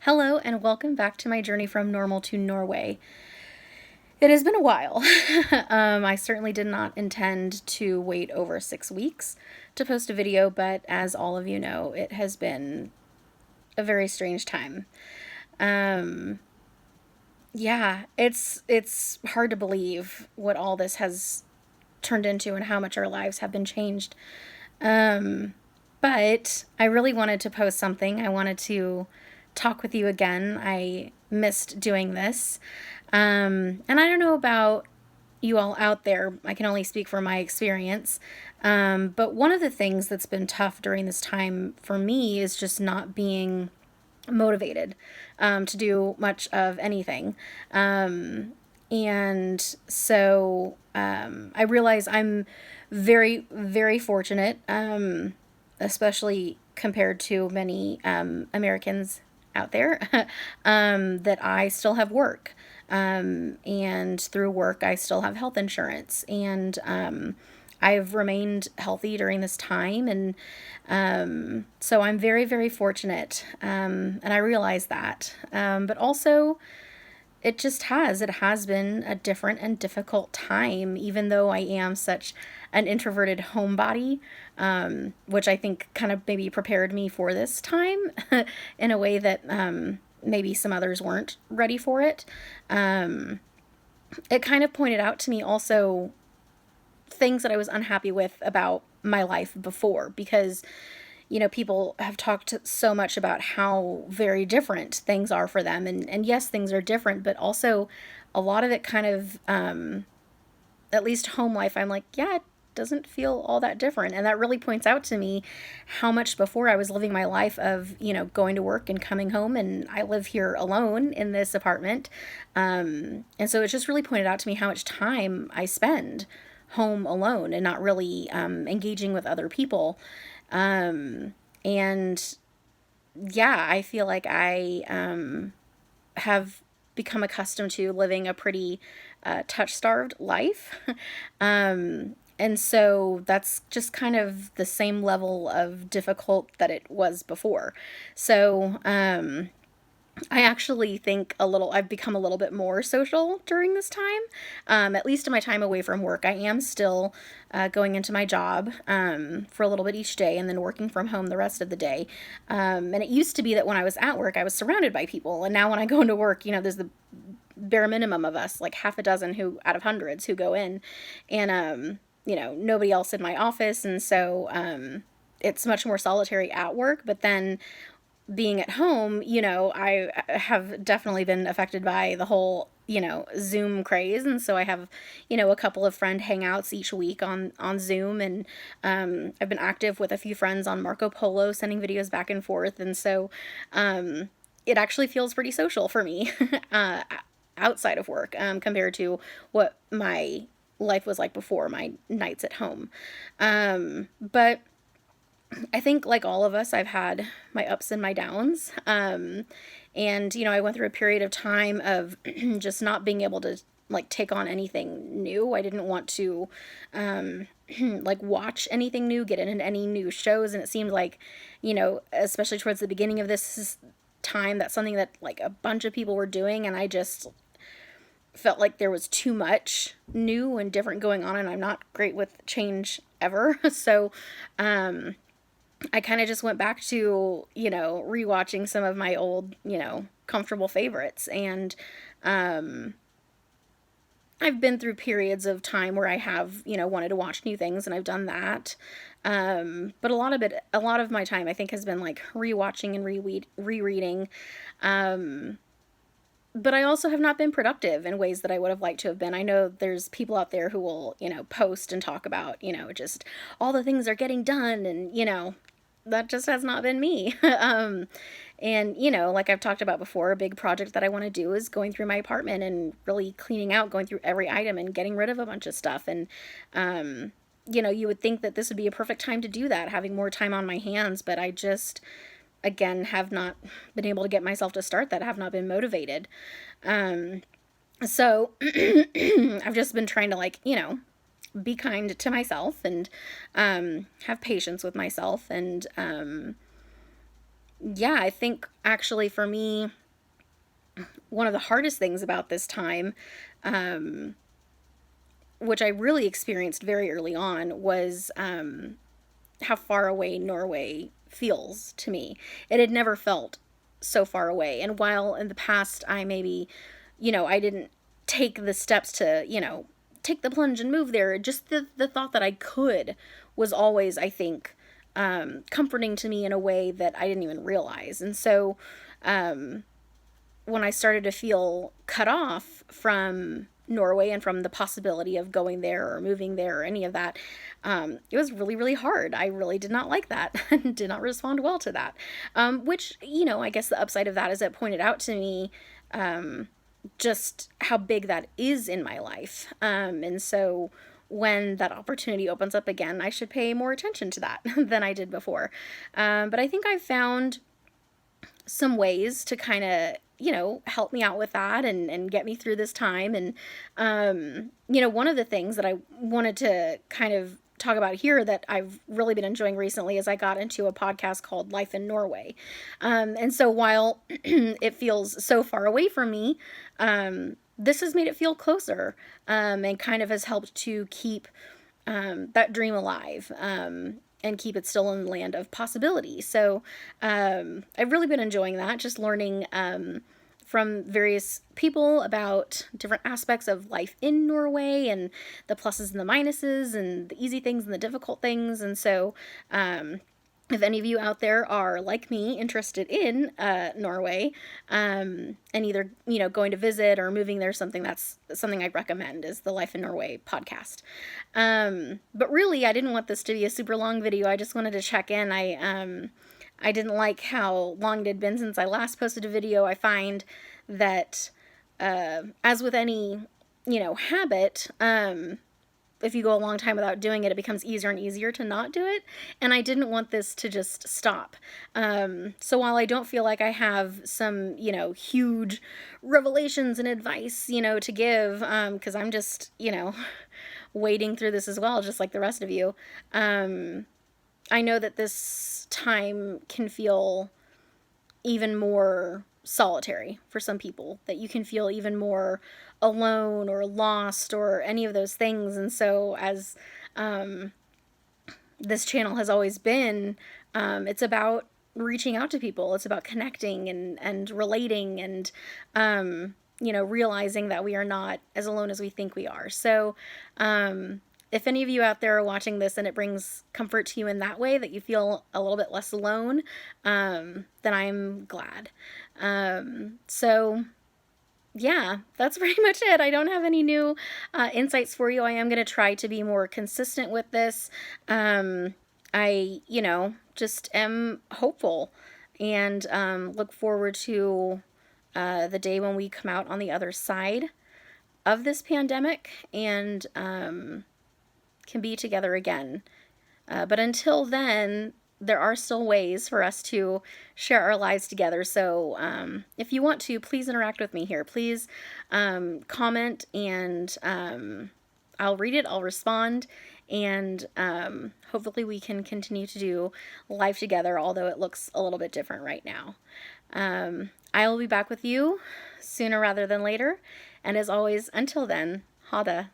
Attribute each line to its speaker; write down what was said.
Speaker 1: Hello, and welcome back to my journey from normal to Norway. It has been a while. I certainly did not intend to wait over 6 weeks to post a video, but as all of you know, it has been a very strange time. Um, yeah, it's hard to believe what all this has turned into and how much our lives have been changed. Um, but I really wanted to post something. I wanted to talk with you again. I missed doing this. And I don't know about you all out there. I can only speak from my experience. But one of the things that's been tough during this time for me is just not being motivated to do much of anything. And so I realize I'm very, very fortunate, especially compared to many Americans out there, that I still have work. And through work, I still have health insurance. And I've remained healthy during this time. And so I'm very, very fortunate. And I realize that. But also, it has been a different and difficult time, even though I am such an introverted homebody, which I think kind of maybe prepared me for this time in a way that maybe some others weren't ready for it. Um, it kind of pointed out to me also things that I was unhappy with about my life before because people have talked so much about how very different things are for them. And yes, things are different, but also a lot of it kind of, at least home life, I'm like, yeah, it doesn't feel all that different. And that really points out to me how much before I was living my life of, going to work and coming home. And I live here alone in this apartment. And so it just really pointed out to me how much time I spend home alone and not really engaging with other people. And yeah, I feel like I have become accustomed to living a pretty touch starved life. And so that's just kind of the same level of difficult that it was before. So, I actually think I've become a little bit more social during this time, at least in my time away from work. I am still going into my job for a little bit each day and then working from home the rest of the day. And it used to be that when I was at work, I was surrounded by people. And now when I go into work, there's the bare minimum of us, like half a dozen who out of hundreds who go in. And, nobody else in my office. And so it's much more solitary at work. But then being at home, I have definitely been affected by the whole, Zoom craze. And so I have, a couple of friend hangouts each week on Zoom. And I've been active with a few friends on Marco Polo, sending videos back and forth. And so it actually feels pretty social for me outside of work compared to what my life was like before my nights at home. But I think, like all of us, I've had my ups and my downs. And, I went through a period of time of just not being able to, like, take on anything new. I didn't want to, like, watch anything new, get into any new shows. And it seemed like, especially towards the beginning of this time, that's something that, like, a bunch of people were doing. And I just felt like there was too much new and different going on. And I'm not great with change ever. So, I kind of just went back to, rewatching some of my old, comfortable favorites. And I've been through periods of time where I have, wanted to watch new things, and I've done that. But a lot of my time, I think, has been like rewatching and rereading. But I also have not been productive in ways that I would have liked to have been. I know there's people out there who will, post and talk about, just all the things they're getting done. And, that just has not been me. And, like I've talked about before, a big project that I want to do is going through my apartment and really cleaning out, going through every item and getting rid of a bunch of stuff. And, you would think that this would be a perfect time to do that, having more time on my hands. But I just, again, have not been able to get myself to start that, have not been motivated. So I've just been trying to, like, be kind to myself and have patience with myself and Yeah, I think actually for me, one of the hardest things about this time, um, which I really experienced very early on, was how far away Norway feels to me. It had never felt so far away. And while in the past I maybe, I didn't take the steps to, take the plunge and move there, just the thought that I could was always, I think, comforting to me in a way that I didn't even realize. And so um, when I started to feel cut off from Norway and from the possibility of going there or moving there or any of that, it was really, really hard. I really did not like that and did not respond well to that. Which, I guess the upside of that is it pointed out to me just how big that is in my life. And so when that opportunity opens up again, I should pay more attention to that than I did before. But I think I've found some ways to kind of help me out with that and get me through this time. And one of the things that I wanted to kind of talk about here that I've really been enjoying recently is I got into a podcast called Life in Norway. And so while it feels so far away from me, this has made it feel closer, and kind of has helped to keep that dream alive, and keep it still in the land of possibility. So I've really been enjoying that, just learning from various people about different aspects of life in Norway and the pluses and the minuses and the easy things and the difficult things. And so if any of you out there are like me interested in Norway, and either going to visit or moving there, that's something I recommend is the Life in Norway podcast. But really, I didn't want this to be a super long video. I just wanted to check in. I didn't like how long it had been since I last posted a video. I find that as with any habit, if you go a long time without doing it, it becomes easier and easier to not do it. And I didn't want this to just stop. So while I don't feel like I have some, huge revelations and advice, to give, because I'm just, wading through this as well, just like the rest of you, I know that this time can feel even more solitary for some people, that you can feel even more alone or lost or any of those things. And so as this channel has always been, it's about reaching out to people. It's about connecting and relating and realizing that we are not as alone as we think we are. So if any of you out there are watching this and it brings comfort to you in that way, that you feel a little bit less alone, then I'm glad. So yeah, that's pretty much it. I don't have any new insights for you. I am going to try to be more consistent with this. I, just am hopeful and look forward to the day when we come out on the other side of this pandemic and can be together again. But until then, there are still ways for us to share our lives together. So if you want to, please interact with me here. Please comment, and I'll read it, I'll respond, and hopefully we can continue to do life together, although it looks a little bit different right now. I will be back with you sooner rather than later. And as always, until then, ha det.